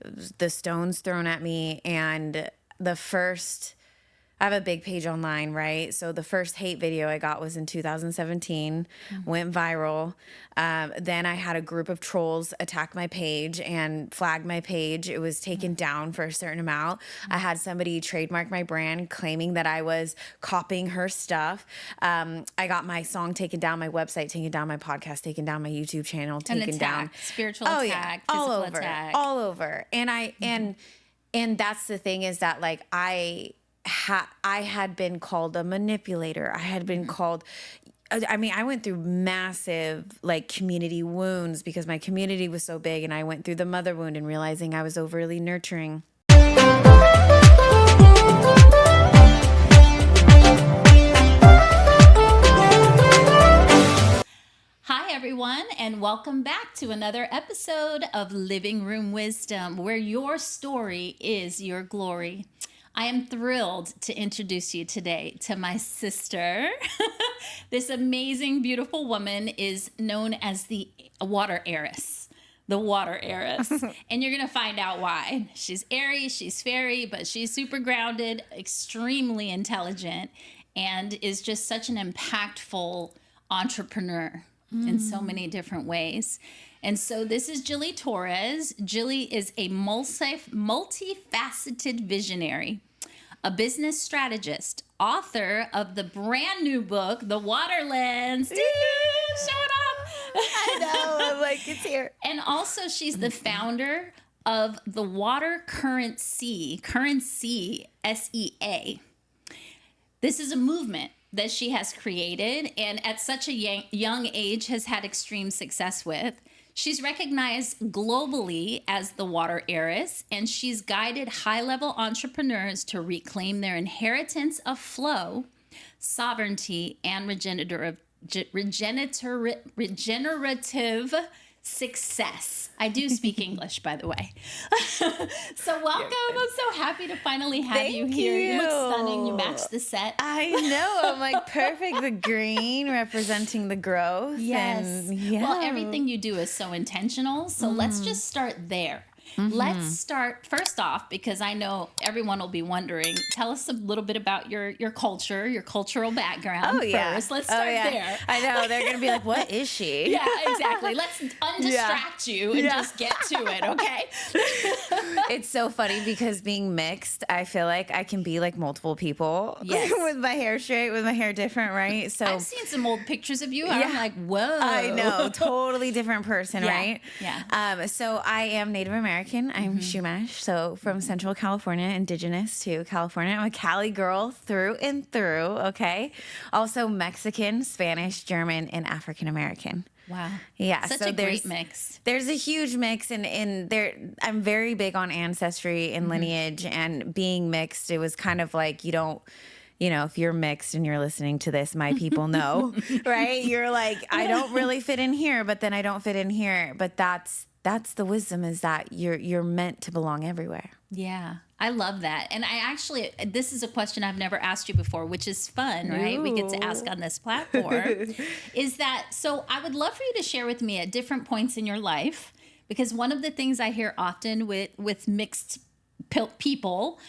the stones thrown at me. And I have a big page online, right? So the first hate video I got was in 2017, went viral. Then I had a group of trolls attack my page and flag my page. It was taken down for a certain amount. I had somebody trademark my brand claiming that I was copying her stuff. I got my song taken down, my website taken down, my podcast taken down, my YouTube channel taken down. Spiritual attack, physical attack. All over. And and that's the thing is that like I had been called a manipulator. I had been called, I mean, I went through massive like community wounds because my community was so big, and I went through the mother wound and realizing I was overly nurturing. Hi, everyone, and welcome back to another episode of Living Room Wisdom, where your story is your glory. I am thrilled to introduce you today to my sister. This amazing, beautiful woman is known as the Water Heiress. The Water Heiress. And you're going to find out why. She's airy, she's fairy, but she's super grounded, extremely intelligent, and is just such an impactful entrepreneur in so many different ways. And so this is Jilly Torres. Jilly is a multifaceted visionary, a business strategist, author of the brand new book, The Waterlands. Show it off. I know, I'm like, it's here. And also she's the founder of the Water Currency, SEA. This is a movement that she has created and at such a young age has had extreme success with. She's recognized globally as the Water Heiress, and she's guided high-level entrepreneurs to reclaim their inheritance of flow, sovereignty, and regenerative success. I do speak English, by the way. So welcome. I'm so happy to finally have you here. You look stunning. You match the set. I know. I'm like perfect. The green representing the growth. Yes. And, Well, everything you do is so intentional. So let's just start there. Let's start first off, because I know everyone will be wondering. Tell us a little bit about your culture, your cultural background first. Let's start there. I know. They're going to be like, what is she? Yeah, exactly. Let's undistract you and just get to it, okay? It's so funny because being mixed, I feel like I can be like multiple people. Yes. With my hair straight, with my hair different, right? So I've seen some old pictures of you. I'm like, whoa. I know. Totally different person, right? Yeah. So I am Native American. I'm Chumash, so from Central California, indigenous to California. I'm a Cali girl through and through, okay? Also Mexican, Spanish, German, and African American. Wow. Yeah. Such a great mix. There's a huge mix, and there I'm very big on ancestry and lineage, and being mixed, it was kind of like if you're mixed and you're listening to this, my people know, right? You're like, I don't really fit in here, but then I don't fit in here. But that's the wisdom, is that you're meant to belong everywhere. Yeah, I love that. And this is a question I've never asked you before, which is fun, right? We get to ask on this platform. So I would love for you to share with me at different points in your life, because one of the things I hear often with mixed people,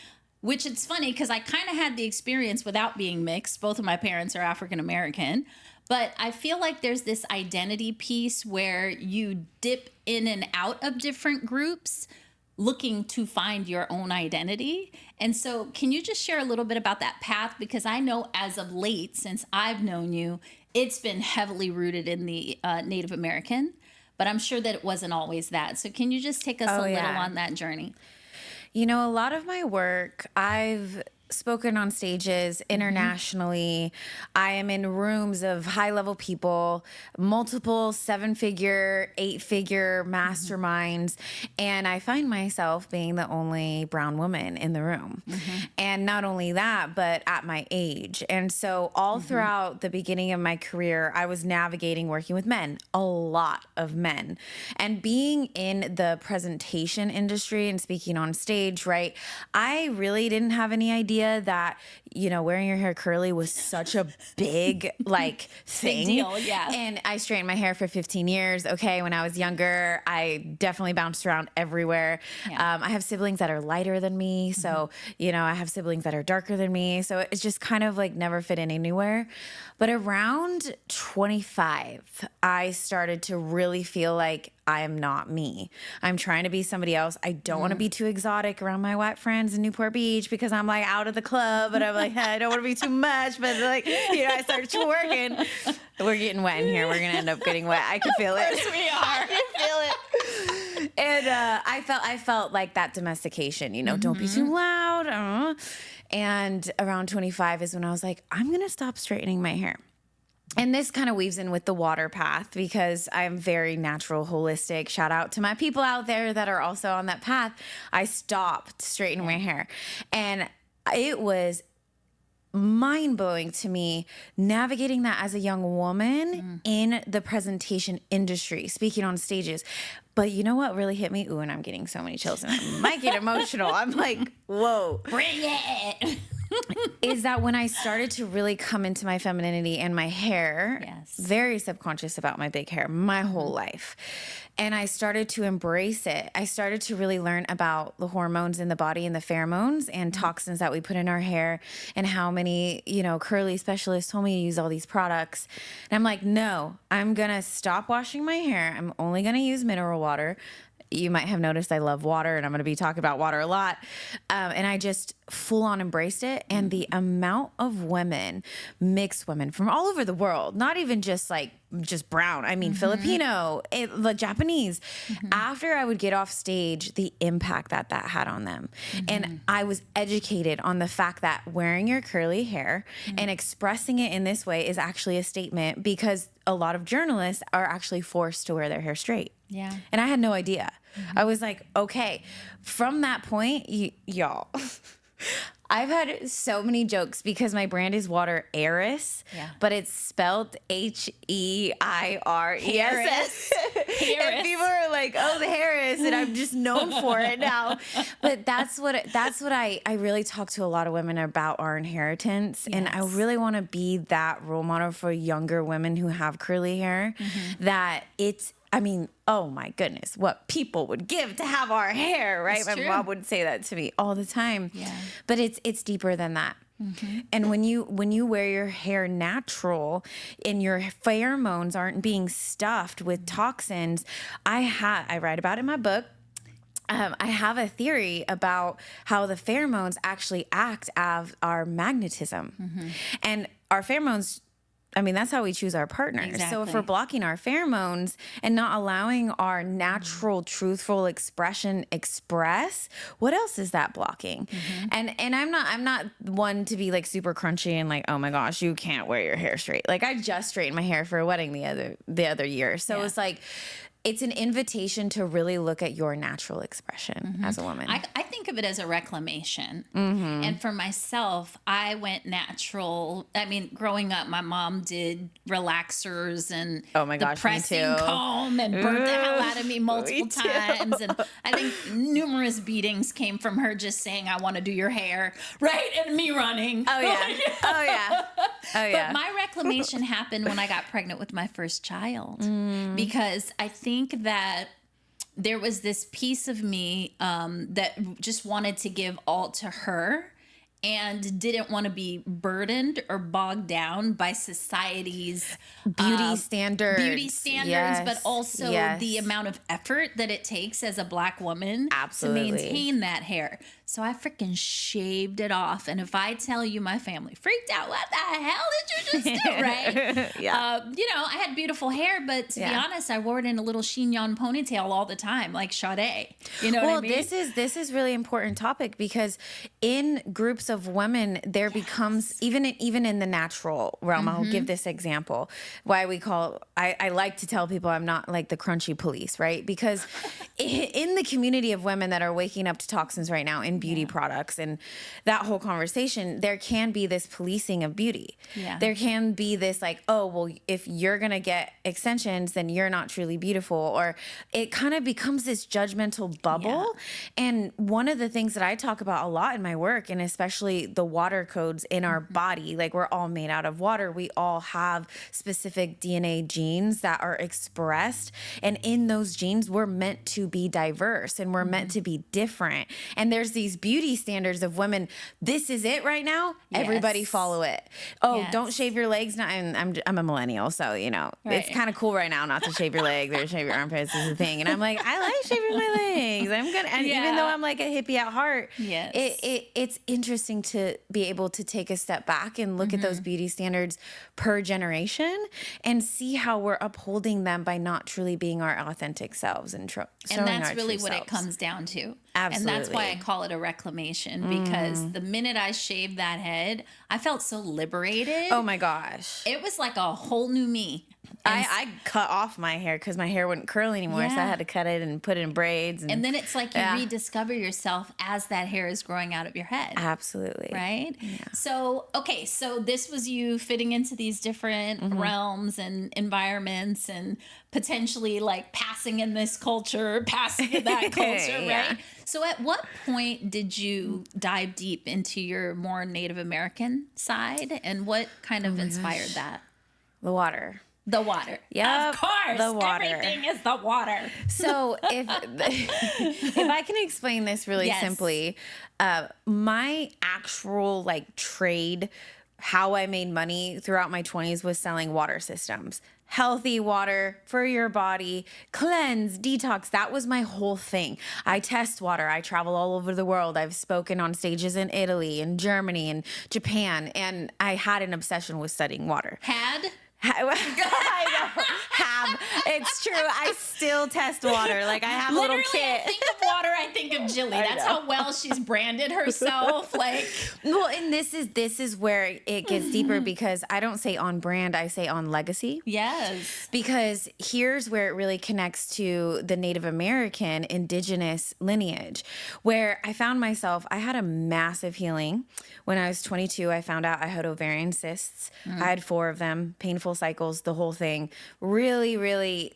which it's funny because I kind of had the experience without being mixed. Both of my parents are African American. But I feel like there's this identity piece where you dip in and out of different groups looking to find your own identity. And so can you just share a little bit about that path? Because I know as of late, since I've known you, it's been heavily rooted in the Native American, but I'm sure that it wasn't always that. So can you just take us a little on that journey? A lot of my work, I've spoken on stages internationally. I am in rooms of high-level people, multiple 7-figure, 8-figure masterminds, and I find myself being the only brown woman in the room. And not only that, but at my age. And so all throughout the beginning of my career, I was navigating working with men, a lot of men. And being in the presentation industry and speaking on stage, right, I really didn't have any idea that wearing your hair curly was such a big like thing. Big deal, yeah. And I straightened my hair for 15 years. Okay. When I was younger, I definitely bounced around everywhere. Yeah. I have siblings that are lighter than me. So, I have siblings that are darker than me. So it's just kind of like never fit in anywhere. But around 25, I started to really feel like I am not me. I'm trying to be somebody else. I don't want to be too exotic around my white friends in Newport Beach because I'm like out of the club and I'm like, I don't want to be too much. But like, I started twerking. We're getting wet in here. We're going to end up getting wet. I can feel it. Of course we are. I can feel it. And I felt like that domestication, don't be too loud. And around 25 is when I was like, I'm going to stop straightening my hair. And this kind of weaves in with the water path because I'm very natural, holistic. Shout out to my people out there that are also on that path. I stopped straightening my hair. And it was mind-blowing to me navigating that as a young woman in the presentation industry, speaking on stages. But you know what really hit me? Ooh, and I'm getting so many chills and I might get emotional. I'm like, whoa. Bring it. Is that when I started to really come into my femininity and my hair, Yes. very subconscious about my big hair my whole life. And I started to embrace it. I started to really learn about the hormones in the body and the pheromones and toxins that we put in our hair and how many, curly specialists told me to use all these products. And I'm like, no, I'm going to stop washing my hair. I'm only going to use mineral water. You might have noticed I love water and I'm going to be talking about water a lot. And I just full on embraced it. And the amount of women, mixed women from all over the world, not even just brown. I mean, Filipino, the Japanese. After I would get off stage, the impact that had on them. And I was educated on the fact that wearing your curly hair and expressing it in this way is actually a statement because a lot of journalists are actually forced to wear their hair straight. Yeah. And I had no idea. I was like, okay. From that point, y'all, I've had so many jokes because my brand is Water Heiress, but it's spelled Heiress. And people are like, oh, the Harris, and I'm just known for it now. But that's what I really talk to a lot of women about our inheritance. And I really want to be that role model for younger women who have curly hair, that oh my goodness, what people would give to have our hair, right? It's My true. mom would say that to me all the time. Yeah. But it's deeper than that. And when you wear your hair natural and your pheromones aren't being stuffed with toxins, I write about it in my book. I have a theory about how the pheromones actually act as our magnetism. And our pheromones, that's how we choose our partners. So if Exactly. we're blocking our pheromones and not allowing our natural, truthful expression express, what else is that blocking? And I'm not one to be like super crunchy and like, oh my gosh, you can't wear your hair straight. Like I just straightened my hair for a wedding the other year. So it's like, it's an invitation to really look at your natural expression as a woman. I think of it as a reclamation. And for myself, I went natural. Growing up, my mom did relaxers and Oh my gosh, the pressing me too. comb and burnt the hell out of me multiple Me too. times. And I think numerous beatings came from her just saying, I want to do your hair, right? And me running. Oh yeah. Oh yeah. Oh yeah. But my reclamation happened when I got pregnant with my first child because I think that there was this piece of me that just wanted to give all to her and didn't want to be burdened or bogged down by society's beauty standards. Yes, but also the amount of effort that it takes as a Black woman Absolutely. to maintain that hair. So I freaking shaved it off. And if I tell you my family freaked out, what the hell did you just do, right? I had beautiful hair, but to be honest, I wore it in a little chignon ponytail all the time, like Sade. You know what I mean? This is really important topic because in groups of women, there becomes, even in the natural realm, I'll give this example, why I like to tell people I'm not like the crunchy police, right? Because in the community of women that are waking up to toxins right now in beauty products and that whole conversation, there can be this policing of beauty. Yeah. There can be this like, oh, well, if you're going to get extensions, then you're not truly beautiful. Or it kind of becomes this judgmental bubble. And one of the things that I talk about a lot in my work, and especially actually the water codes in our body. Like we're all made out of water. We all have specific DNA genes that are expressed. And in those genes, we're meant to be diverse and we're meant to be different. And there's these beauty standards of women. This is it right now. Everybody follow it. Oh, don't shave your legs. No, I'm a millennial. So, you know, it's kind of cool right now not to shave your legs or shave your armpits is a thing. And I'm like, I like shaving my legs. I'm gonna, and even though I'm like a hippie at heart, it's interesting to be able to take a step back and look at those beauty standards per generation and see how we're upholding them by not truly being our authentic selves and that's really what it comes down to. Absolutely. And that's why I call it a reclamation, because the minute I shaved that head, I felt so liberated. Oh my gosh. It was like a whole new me. I cut off my hair because my hair wouldn't curl anymore. So I had to cut it and put it in braids. And then it's like you rediscover yourself as that hair is growing out of your head. Absolutely. Right? Yeah. So, okay. So this was you fitting into these different realms and environments and potentially like passing in this culture, passing in that culture, right? So at what point did you dive deep into your more Native American side, and what kind of inspired that? The water. The water. Yeah, of course. The water. Everything is the water. So if I can explain this really simply, my actual like trade, how I made money throughout my 20s was selling water systems. Healthy water for your body, cleanse, detox. That was my whole thing. I test water. I travel all over the world. I've spoken on stages in Italy and Germany and Japan. And I had an obsession with studying water. I know. Have. It's true. I still test water. Like I have literally, a little kit. I think of water, I think of Jilly. That's how well she's branded herself. Like, well, and this is where it gets deeper, because I don't say on brand, I say on legacy. Yes. Because here's where it really connects to the Native American indigenous lineage, where I found myself, I had a massive healing. When I was 22, I found out I had ovarian cysts. I had 4 of them, painful cycles, the whole thing. Really, really,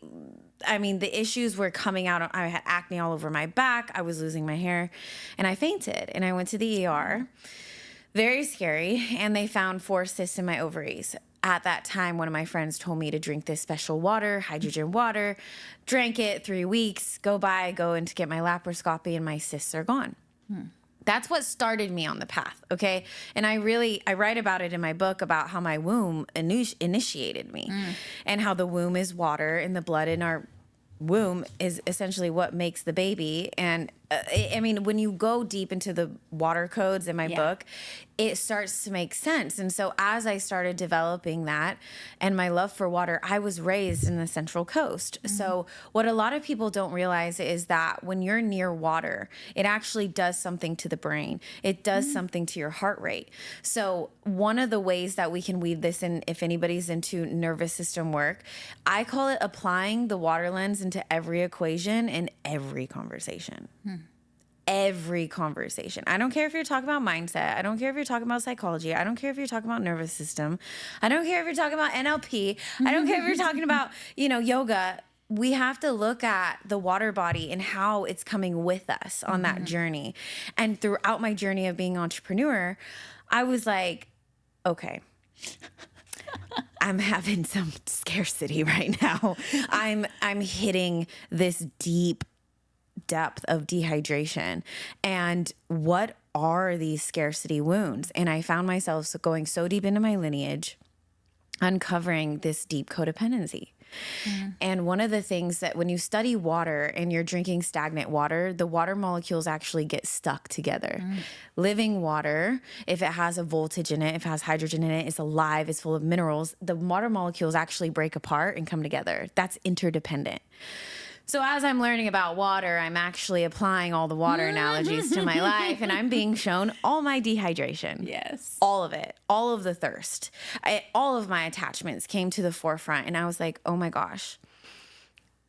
I mean, the issues were coming out. I had acne all over my back. I was losing my hair, and I fainted, and I went to the ER. Very scary. And they found 4 cysts in my ovaries. At that time, one of my friends told me to drink this special water, hydrogen water. Drank it, 3 weeks, go in to get my laparoscopy, and my cysts are gone. That's what started me on the path, okay? And I write about it in my book about how my womb initiated me and how the womb is water, and the blood in our womb is essentially what makes the baby. And I mean, when you go deep into the water codes in my book, it starts to make sense. And so as I started developing that and my love for water, I was raised in the Central Coast. So what a lot of people don't realize is that when you're near water, it actually does something to the brain. It does something to your heart rate. So one of the ways that we can weave this in, if anybody's into nervous system work, I call it applying the water lens into every equation and every conversation. Every conversation. I don't care if you're talking about mindset. I don't care if you're talking about psychology. I don't care if you're talking about nervous system. I don't care if you're talking about NLP. I don't care if you're talking about, yoga. We have to look at the water body and how it's coming with us on that journey. And throughout my journey of being an entrepreneur, I was like, okay, I'm having some scarcity right now. I'm hitting this deep depth of dehydration, and what are these scarcity wounds? And I found myself going so deep into my lineage, uncovering this deep codependency. And one of the things that when you study water and you're drinking stagnant water, the water molecules actually get stuck together. Living water, if it has a voltage in it, if it has hydrogen in it, it's alive, it's full of minerals, the water molecules actually break apart and come together. That's interdependent. So as I'm learning about water, I'm actually applying all the water analogies to my life, and I'm being shown all my dehydration. Yes. All of it. All of the thirst. All of my attachments came to the forefront, and I was like, oh my gosh.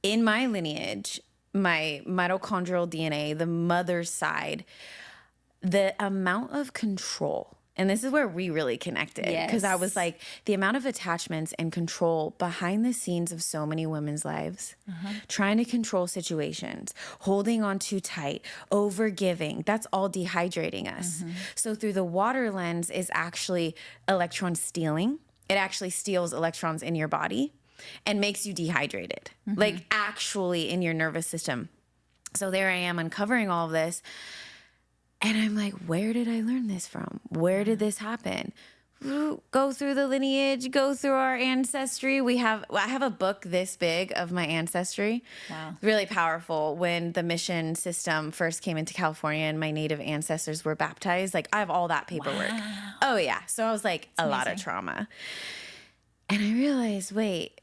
In my lineage, my mitochondrial DNA, the mother's side, the amount of control And this is where we really connected. Because I was like, the amount of attachments and control behind the scenes of so many women's lives, trying to control situations, holding on too tight, over giving, that's all dehydrating us. So through the water lens is actually electron stealing. It actually steals electrons in your body and makes you dehydrated, like actually in your nervous system. So there I am uncovering all of this. And I'm like, where did I learn this from? Where did this happen? Go through the lineage, go through our ancestry. I have a book this big of my ancestry. Wow. Really powerful. When the mission system first came into California and my native ancestors were baptized, like I have all that paperwork. Wow. Oh yeah. So I was like, a lot of trauma. And I realized, wait,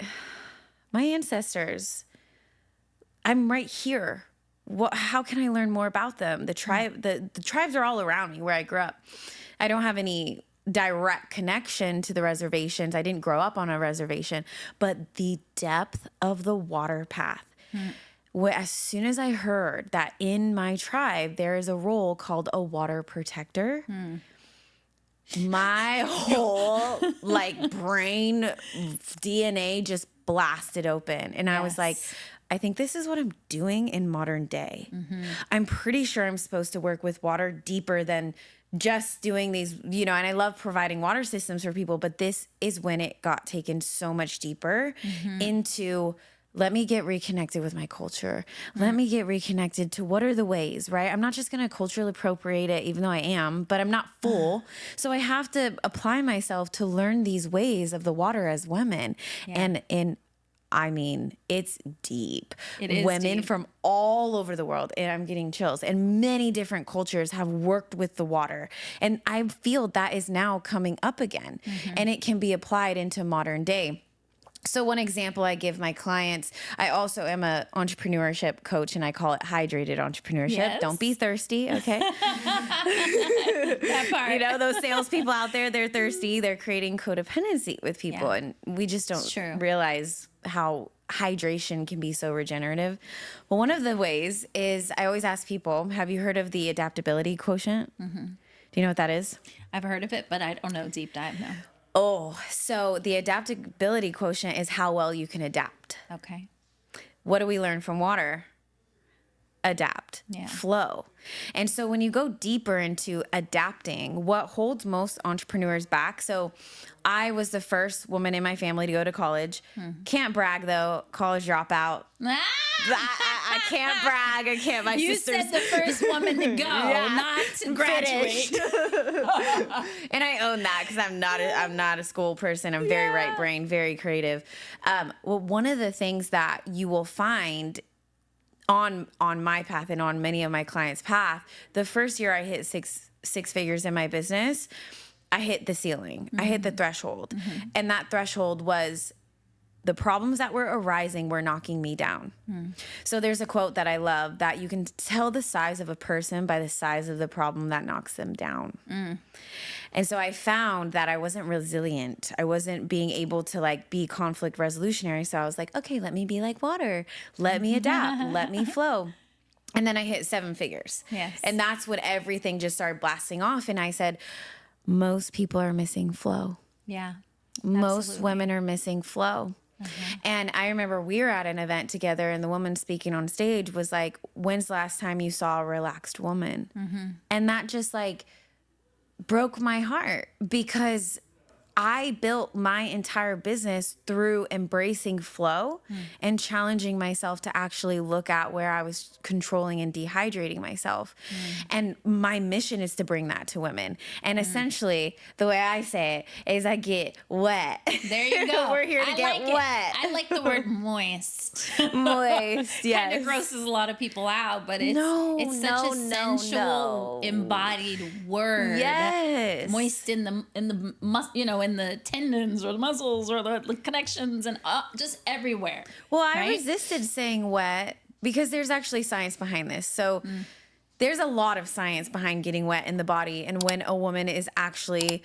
my ancestors, I'm right here. How can I learn more about them? The tribes are all around me where I grew up. I don't have any direct connection to the reservations. I didn't grow up on a reservation, but the depth of the water path. As soon as I heard that in my tribe, there is a role called a water protector, my whole like brain DNA just blasted open. And I was like, I think this is what I'm doing in modern day. I'm pretty sure I'm supposed to work with water deeper than just doing these, and I love providing water systems for people, but this is when it got taken so much deeper into, let me get reconnected with my culture. Let me get reconnected to what are the ways, right? I'm not just going to culturally appropriate it, even though I am, but I'm not full. So I have to apply myself to learn these ways of the water as women. And I mean, it's deep. It is women deep. From all over the world, and I'm getting chills, and many different cultures have worked with the water. And I feel that is now coming up again, and it can be applied into modern day. So one example I give my clients, I also am a entrepreneurship coach, and I call it hydrated entrepreneurship. Yes. Don't be thirsty, okay? That part. Those salespeople out there, they're thirsty. They're creating codependency with people, and we just don't realize how hydration can be so regenerative. Well, one of the ways is I always ask people, have you heard of the adaptability quotient? Do you know what that is? I've heard of it, but I don't know deep dive, no. Oh, so the adaptability quotient is how well you can adapt. Okay. What do we learn from water? Adapt, flow. And so when you go deeper into adapting, what holds most entrepreneurs back? So I was the first woman in my family to go to college. Can't brag though, college dropout. I can't brag. I can't. You said the first woman to go, not to graduate. And I own that because I'm not a school person. I'm very right brain, very creative. Well, one of the things that you will find on my path and on many of my clients' path, the first year I hit six figures in my business, I hit the ceiling. I hit the threshold. And that threshold was the problems that were arising were knocking me down. So there's a quote that I love that you can tell the size of a person by the size of the problem that knocks them down. And so I found that I wasn't resilient. I wasn't being able to be conflict resolutionary. So I was like, okay, let me be like water. Let me adapt. Let me flow. And then I hit 7 figures. Yes. And that's when everything just started blasting off. And I said, most people are missing flow. Yeah. Most women are missing flow. And I remember we were at an event together and the woman speaking on stage was like, when's the last time you saw a relaxed woman? And that just broke my heart because I built my entire business through embracing flow and challenging myself to actually look at where I was controlling and dehydrating myself. And my mission is to bring that to women. And essentially, the way I say it is I get wet. There you go. We're here to get wet. I like the word moist. Moist, yes. Kind of grosses a lot of people out, but it's such a sensual, embodied word. Yes. Moist in the in the tendons or the muscles or the connections and just everywhere. Well, I resisted saying wet because there's actually science behind this. So there's a lot of science behind getting wet in the body. And when a woman is actually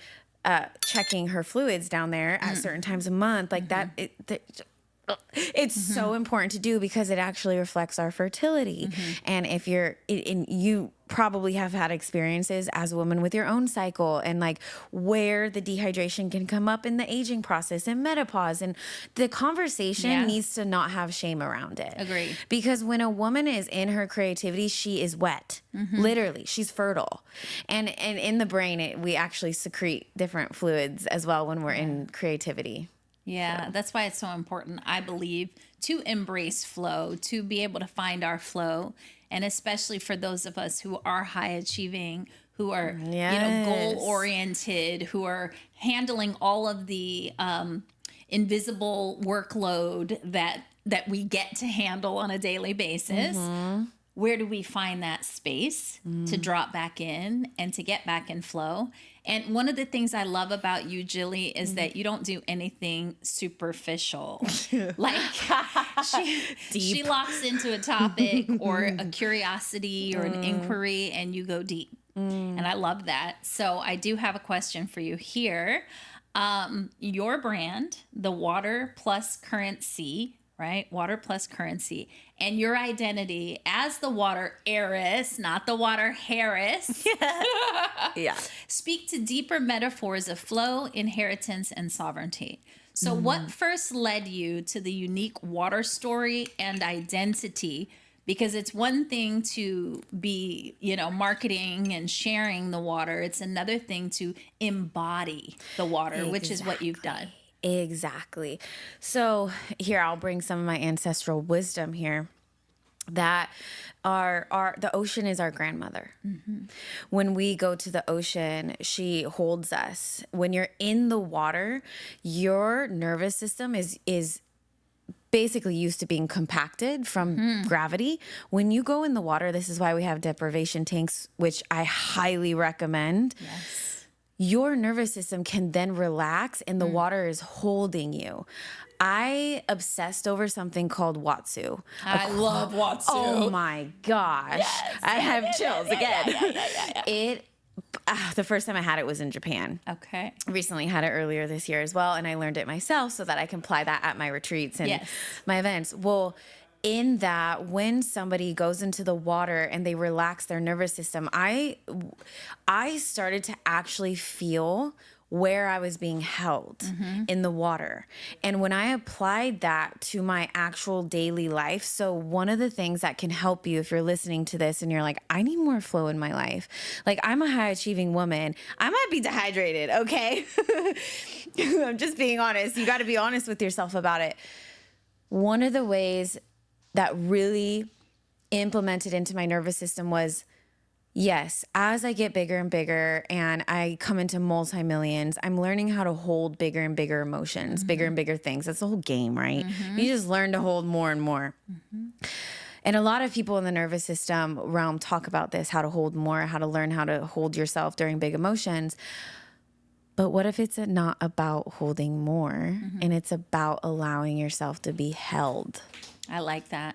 checking her fluids down there at certain times a month, It's so important to do because it actually reflects our fertility. And if you probably have had experiences as a woman with your own cycle and like where the dehydration can come up in the aging process and menopause, and the conversation needs to not have shame around it. Agree. Because when a woman is in her creativity, she is wet. Literally, she's fertile. And in the brain, we actually secrete different fluids as well when we're in creativity. Yeah, that's why it's so important, I believe, to embrace flow, to be able to find our flow. And especially for those of us who are high achieving, who are, goal oriented, who are handling all of the invisible workload that we get to handle on a daily basis. Where do we find that space to drop back in and to get back in flow? And one of the things I love about you, Jilly, is that you don't do anything superficial. Like she locks into a topic or a curiosity or an inquiry, and you go deep. And I love that. So I do have a question for you here. Your brand, the Water plus Currency, right? Water plus Currency. And your identity as the Water Heiress, not the Water Heiress. Yeah. Speak to deeper metaphors of flow, inheritance, and sovereignty. So what first led you to the unique water story and identity? Because it's one thing to be, marketing and sharing the water. It's another thing to embody the water, which is what you've done. Exactly. So here, I'll bring some of my ancestral wisdom here. That the ocean is our grandmother. When we go to the ocean, she holds us. When you're in the water, your nervous system is basically used to being compacted from gravity. When you go in the water, this is why we have deprivation tanks, which I highly recommend. Yes. Your nervous system can then relax and the water is holding you. I obsessed over something called Watsu. I love Watsu. Oh my gosh. Yes. I have chills again. Yeah. The first time I had it was in Japan. Okay. Recently had it earlier this year as well, and I learned it myself so that I can apply that at my retreats and my events. Well, in that, when somebody goes into the water and they relax their nervous system, I started to actually feel where I was being held in the water. And when I applied that to my actual daily life, so one of the things that can help you if you're listening to this and you're like, I need more flow in my life. Like, I'm a high achieving woman. I might be dehydrated, okay? I'm just being honest. You got to be honest with yourself about it. One of the ways that really implemented into my nervous system was, yes, as I get bigger and bigger and I come into multi-millions, I'm learning how to hold bigger and bigger emotions, bigger and bigger things. That's the whole game, right? You just learn to hold more and more. And a lot of people in the nervous system realm talk about this, how to hold more, how to learn how to hold yourself during big emotions. But what if it's not about holding more and it's about allowing yourself to be held? I like that.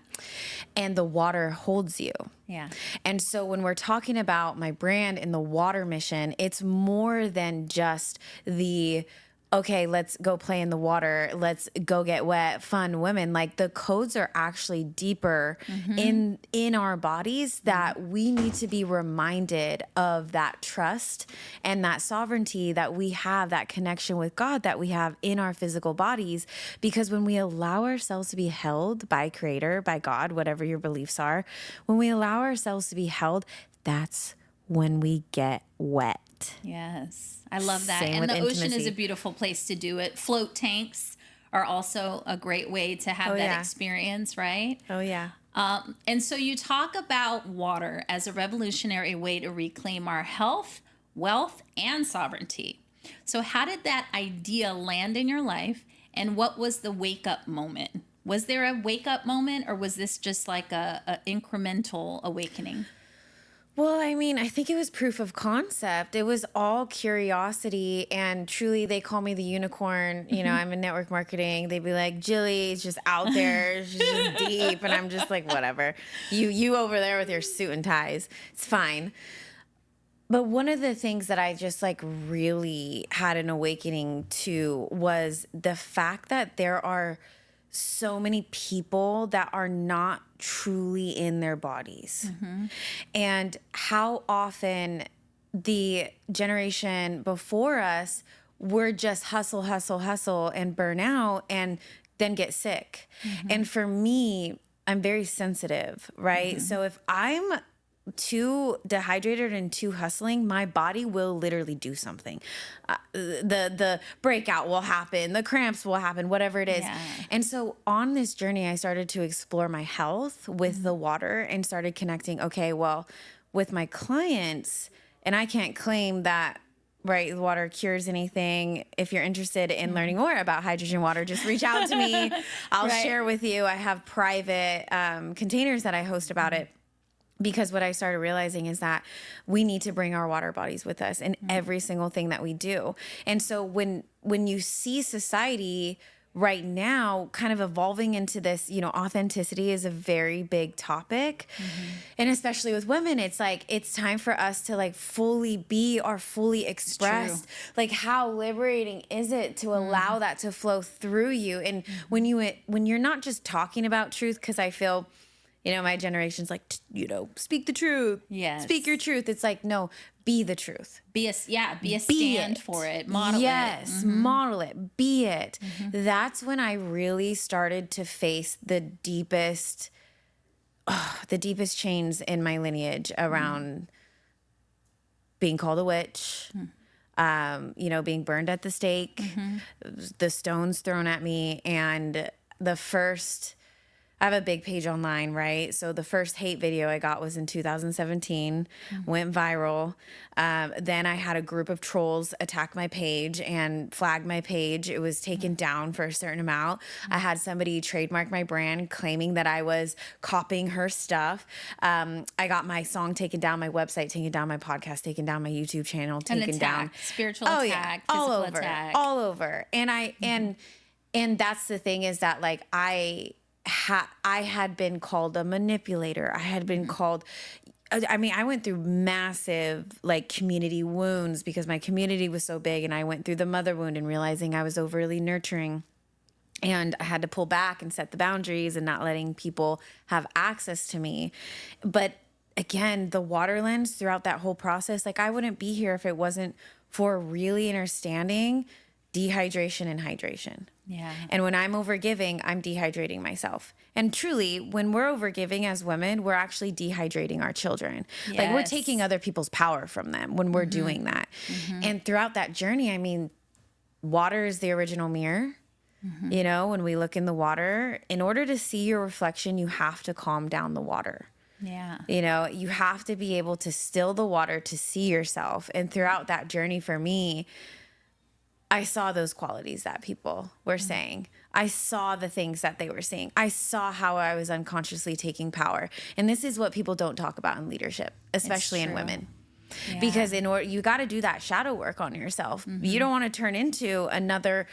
And the water holds you. Yeah. And so when we're talking about my brand and the water mission, it's more than just the, okay, let's go play in the water, let's go get wet, fun women. Like, the codes are actually deeper in our bodies, that we need to be reminded of that trust and that sovereignty that we have, that connection with God that we have in our physical bodies. Because when we allow ourselves to be held by Creator, by God, whatever your beliefs are, when we allow ourselves to be held, that's when we get wet. Yes. I love that. Same And with the ocean is intimacy. a beautiful place to do it. Float tanks are also a great way to have that experience, right? Oh, yeah. And so you talk about water as a revolutionary way to reclaim our health, wealth, and sovereignty. So how did that idea land in your life, and what was the wake-up moment? Was there a wake-up moment, or was this just like a incremental awakening? Well, I mean, I think it was proof of concept. It was all curiosity, and truly, they call me the unicorn. You know, I'm in network marketing. They'd be like, Jilly's just out there. She's just deep. And I'm just like, whatever. You over there with your suit and ties. It's fine. But one of the things that I just like really had an awakening to was the fact that there are so many people that are not truly in their bodies. And how often the generation before us were just hustle, hustle, hustle and burn out and then get sick. And for me, I'm very sensitive, right? So if I'm too dehydrated and too hustling, my body will literally do something. The breakout will happen, the cramps will happen, whatever it is. Yeah. And so on this journey, I started to explore my health with the water and started connecting, okay, well, with my clients, and I can't claim that, right, the water cures anything. If you're interested in learning more about hydrogen water, just reach out to me. I'll share with you. I have private containers that I host about it. Because what I started realizing is that we need to bring our water bodies with us in every single thing that we do. And so when you see society right now kind of evolving into this, you know, authenticity is a very big topic. And especially with women, it's like, it's time for us to like fully be or fully express. Like, how liberating is it to allow that to flow through you? And when you're not just talking about truth, because I feel, you know, my generation's like, you know, speak the truth. Yes. Speak your truth. It's like, no, be the truth. Be a stand for it. Model it. Yes, model it. Be it. That's when I really started to face the deepest chains in my lineage around being called a witch, you know, being burned at the stake, the stones thrown at me, and I have a big page online, right? So the first hate video I got was in 2017, went viral. Then I had a group of trolls attack my page and flag my page. It was taken down for a certain amount. I had somebody trademark my brand claiming that I was copying her stuff. I got my song taken down, my website taken down, my podcast taken down, my YouTube channel taken down. Spiritual attack, physical attack. All over. And and that's the thing, is that like I had been called a manipulator. I had been called, I mean, I went through massive like community wounds because my community was so big, and I went through the mother wound and realizing I was overly nurturing, and I had to pull back and set the boundaries and not letting people have access to me. But again, the water lens throughout that whole process, like I wouldn't be here if it wasn't for really understanding dehydration and hydration. Yeah. And when I'm overgiving, I'm dehydrating myself. And truly, when we're overgiving as women, we're actually dehydrating our children. Yes. Like we're taking other people's power from them when we're doing that. And throughout that journey, I mean, water is the original mirror. You know, when we look in the water, in order to see your reflection, you have to calm down the water. Yeah. You know, you have to be able to still the water to see yourself. And throughout that journey for me, I saw those qualities that people were saying. I saw the things that they were saying. I saw how I was unconsciously taking power. And this is what people don't talk about in leadership, especially in women. Yeah. Because in order, you got to do that shadow work on yourself. You don't want to turn into another,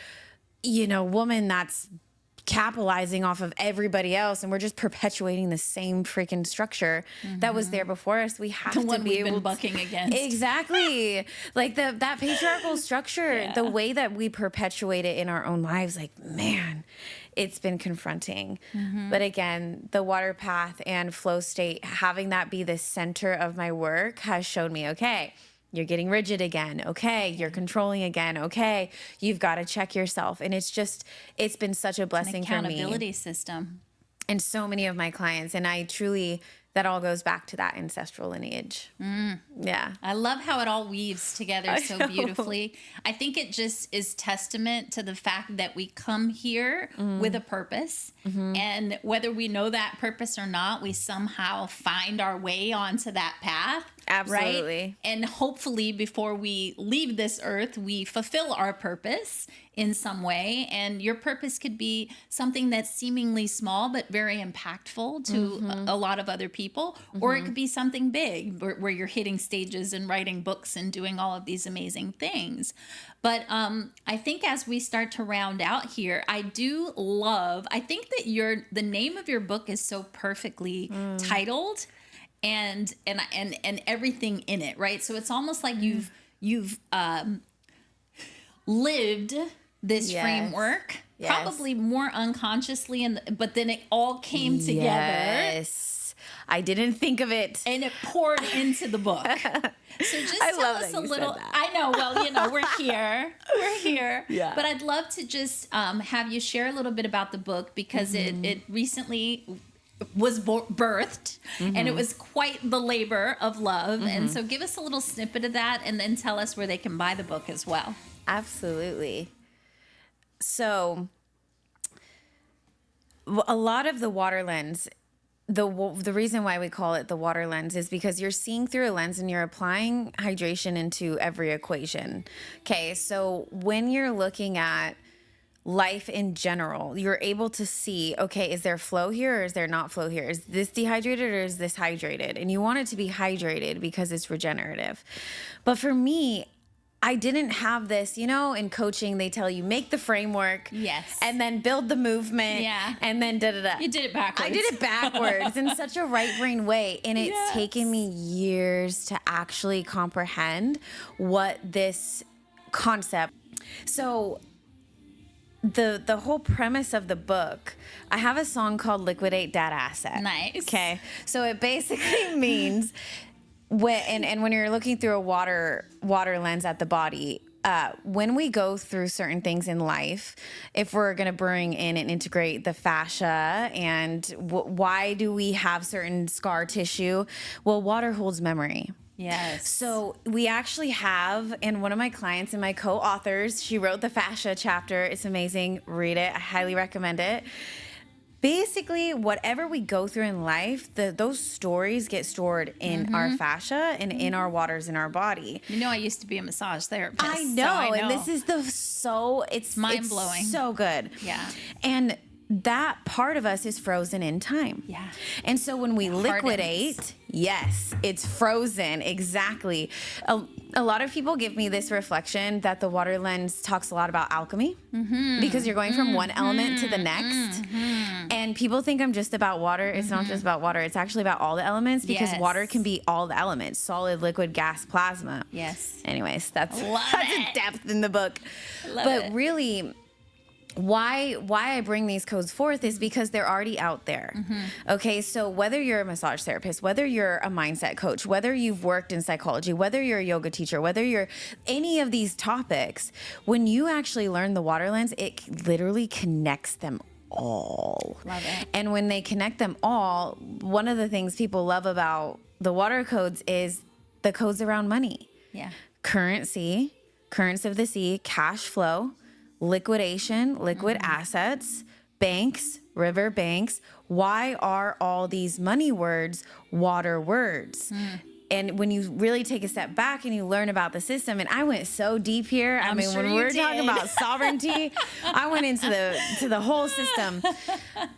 you know, woman that's capitalizing off of everybody else, and we're just perpetuating the same freaking structure that was there before us. We have to be able to bucking against. Exactly. Like that patriarchal structure, the way that we perpetuate it in our own lives, like, man, it's been confronting. But again, the water path and flow state, having that be the center of my work has shown me, okay, you're getting rigid again. Okay. You're controlling again. Okay. You've got to check yourself. And it's been such a blessing for me. Accountability system. And so many of my clients. And I truly, that all goes back to that ancestral lineage. Yeah. I love how it all weaves together so beautifully. I think it just is testament to the fact that we come here with a purpose. And whether we know that purpose or not, we somehow find our way onto that path. Absolutely. Right? And hopefully before we leave this earth, we fulfill our purpose in some way. And your purpose could be something that's seemingly small, but very impactful to a lot of other people. Or it could be something big where you're hitting stages and writing books and doing all of these amazing things. But I think as we start to round out here, I think that the name of your book is so perfectly titled. And everything in it, right? So it's almost like you've lived this framework probably more unconsciously, but then it all came together. Yes. I didn't think of it. And it poured into the book. So just tell us a little. I know. Well, we're here. We're here. Yeah. But I'd love to just have you share a little bit about the book, because it recently was birthed, and it was quite the labor of love. And so give us a little snippet of that, and then tell us where they can buy the book as well. Absolutely. So a lot of the water lens, the reason why we call it the water lens is because you're seeing through a lens and you're applying hydration into every equation. Okay, so when you're looking at life in general, you're able to see, okay, is there flow here or is there not flow here? Is this dehydrated or is this hydrated? And you want it to be hydrated because it's regenerative. But for me, I didn't have this, in coaching, they tell you make the framework. Yes. And then build the movement. Yeah. And then da-da-da. You did it backwards. I did it backwards in such a right brain way. And it's taken me years to actually comprehend what this concept. So the whole premise of the book, I have a song called Liquidate That Asset. Nice. Okay. So it basically means when you're looking through a water lens at the body, when we go through certain things in life, if we're going to bring in and integrate the fascia and why do we have certain scar tissue? Well, water holds memory. Yes. So we actually have, and one of my clients and my co-authors, she wrote the fascia chapter. It's amazing. Read it. I highly recommend it. Basically, whatever we go through in life, those stories get stored in our fascia and in our waters in our body. I used to be a massage therapist. I know. And this is it's mind-blowing. It's so good. Yeah. And that part of us is frozen in time. Yeah. And so when we liquidate, yes, it's frozen. Exactly. A lot of people give me this reflection that the water lens talks a lot about alchemy because you're going from one element to the next. And people think I'm just about water. It's not just about water. It's actually about all the elements because water can be all the elements: solid, liquid, gas, plasma. Yes. Anyways, that's a depth in the book. But really, why I bring these codes forth is because they're already out there. Okay, so whether you're a massage therapist, whether you're a mindset coach, whether you've worked in psychology, whether you're a yoga teacher, whether you're any of these topics, when you actually learn the water lens, it literally connects them all. Love it. And when they connect them all, one of the things people love about the water codes is the codes around money. Yeah. Currency of the sea, cash flow, liquidation, liquid assets, banks, river banks. Why are all these money words water words? And when you really take a step back and you learn about the system, and I went so deep here. I mean, when we're talking about sovereignty, I went into the whole system.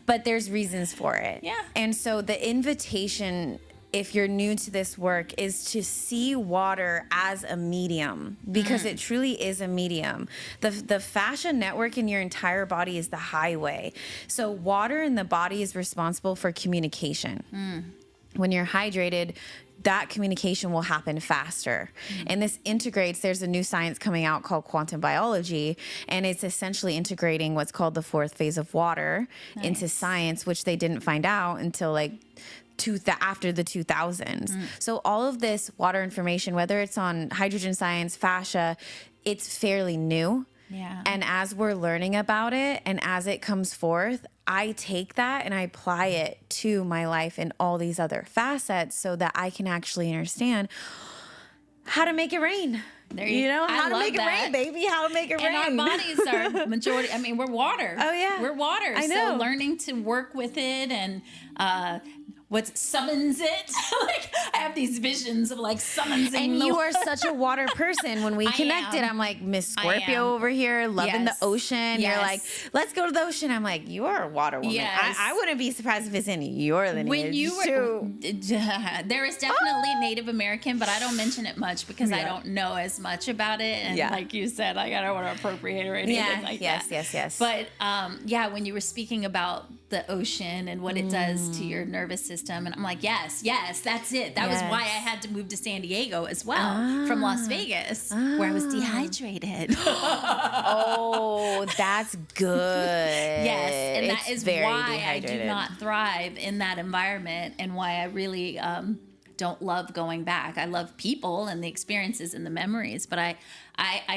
But there's reasons for it. Yeah. And so the invitation, if you're new to this work, is to see water as a medium, because it truly is a medium. The fascia network in your entire body is the highway. So water in the body is responsible for communication. When you're hydrated, that communication will happen faster. And this integrates, there's a new science coming out called quantum biology, and it's essentially integrating what's called the fourth phase of water into science, which they didn't find out until after the 2000s. So all of this water information, whether it's on hydrogen science, fascia, it's fairly new. Yeah. And as we're learning about it and as it comes forth, I take that and I apply it to my life and all these other facets so that I can actually understand how to make it rain. How to make it rain, baby. How to make it rain. And our bodies are majority. I mean, we're water. Oh, yeah. We're water. I know. So learning to work with it and what summons it. I have these visions of summons. And you are such a water person. When we connected, I'm like, Miss Scorpio over here, loving the ocean. You're like, let's go to the ocean. I'm like, you are a water woman. Yes. I wouldn't be surprised if it's in your lineage. When you were, there is definitely Native American, but I don't mention it much because I don't know as much about it. And like you said, I don't want to appropriate or anything like that. Yes. But when you were speaking about the ocean and what it does to your nervous system. And I'm like, yes, that's it. That was why I had to move to San Diego as well from Las Vegas, where I was dehydrated. Oh, that's good. Yes, and It's that is very why I dehydrated. do not thrive in that environment, and why I really don't love going back. I love people and the experiences and the memories, but I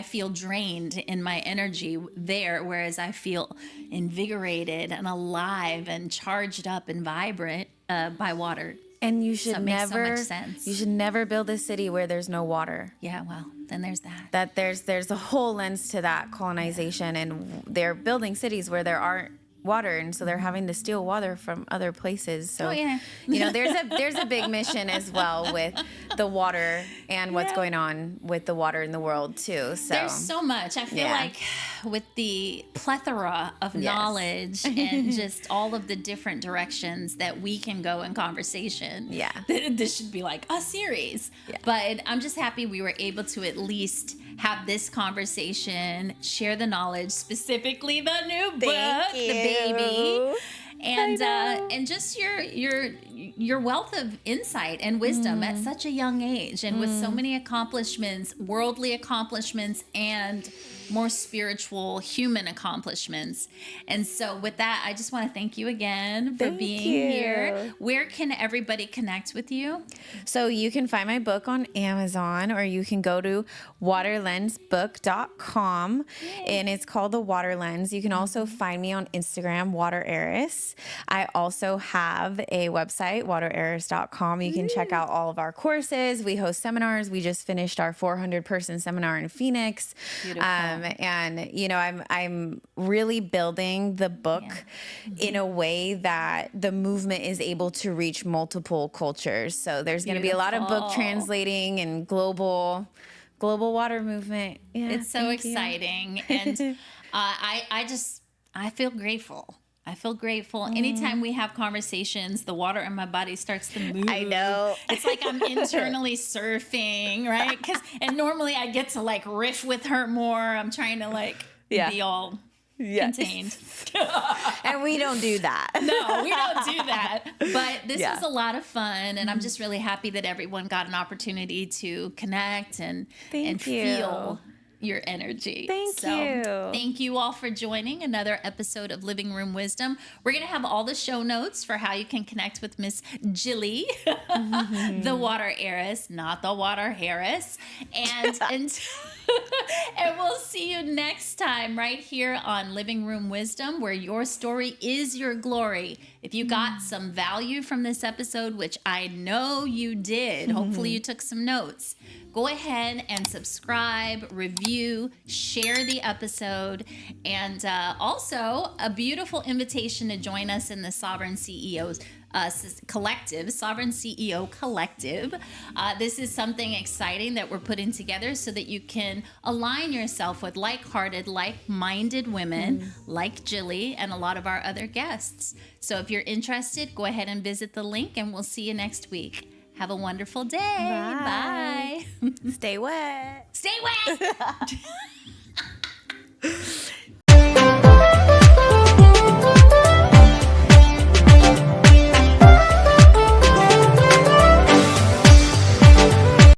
feel drained in my energy there, whereas I feel invigorated and alive and charged up and vibrant by water. And you So should it makes so never much sense. you should never build a city where there's no water. Yeah, well, then there's that. That there's a whole lens to that colonization, and they're building cities where there aren't water, and so they're having to steal water from other places. So Oh, yeah. there's a big mission as well with the water and what's going on with the water in the world too. So There's so much. I feel like with the plethora of knowledge and just all of the different directions that we can go in conversation, this should be like a series. Yeah. But I'm just happy we were able to at least have this conversation, share the knowledge, specifically the new book, the baby, and just your wealth of insight and wisdom at such a young age, and with so many accomplishments, worldly accomplishments, and more spiritual human accomplishments. And so with that, I just want to thank you again for being here. Where can everybody connect with you? So you can find my book on Amazon, or you can go to waterlensbook.com, and it's called The Water Lens. You can also find me on Instagram, Water Heiress. I also have a website, waterheiress.com. You can check out all of our courses. We host seminars. We just finished our 400-person seminar in Phoenix. Beautiful. And I'm really building the book in a way that the movement is able to reach multiple cultures. So there's going to be a lot of book translating and global water movement. Yeah, it's so exciting. And I feel grateful. I feel grateful. Anytime we have conversations, the water in my body starts to move. I know. It's like I'm internally surfing, right? And normally I get to like riff with her more. I'm trying to like be all contained. And we don't do that. No, we don't do that. But this was a lot of fun, and I'm just really happy that everyone got an opportunity to connect and feel your energy. Thank you. Thank you all for joining another episode of Living Room Wisdom. We're going to have all the show notes for how you can connect with Miss Jilly, the Water Heiress, not the Water Heiress. And and we'll see you next time right here on Living Room Wisdom, where your story is your glory. If you got some value from this episode, which I know you did, hopefully you took some notes, go ahead and subscribe, review, share the episode, and also a beautiful invitation to join us in the Sovereign CEOs Collective, Sovereign CEO Collective. This is something exciting that we're putting together so that you can align yourself with like-hearted, like-minded women like Jilly and a lot of our other guests. So if you're interested, go ahead and visit the link, and we'll see you next week. Have a wonderful day. Bye. Stay wet. Stay wet.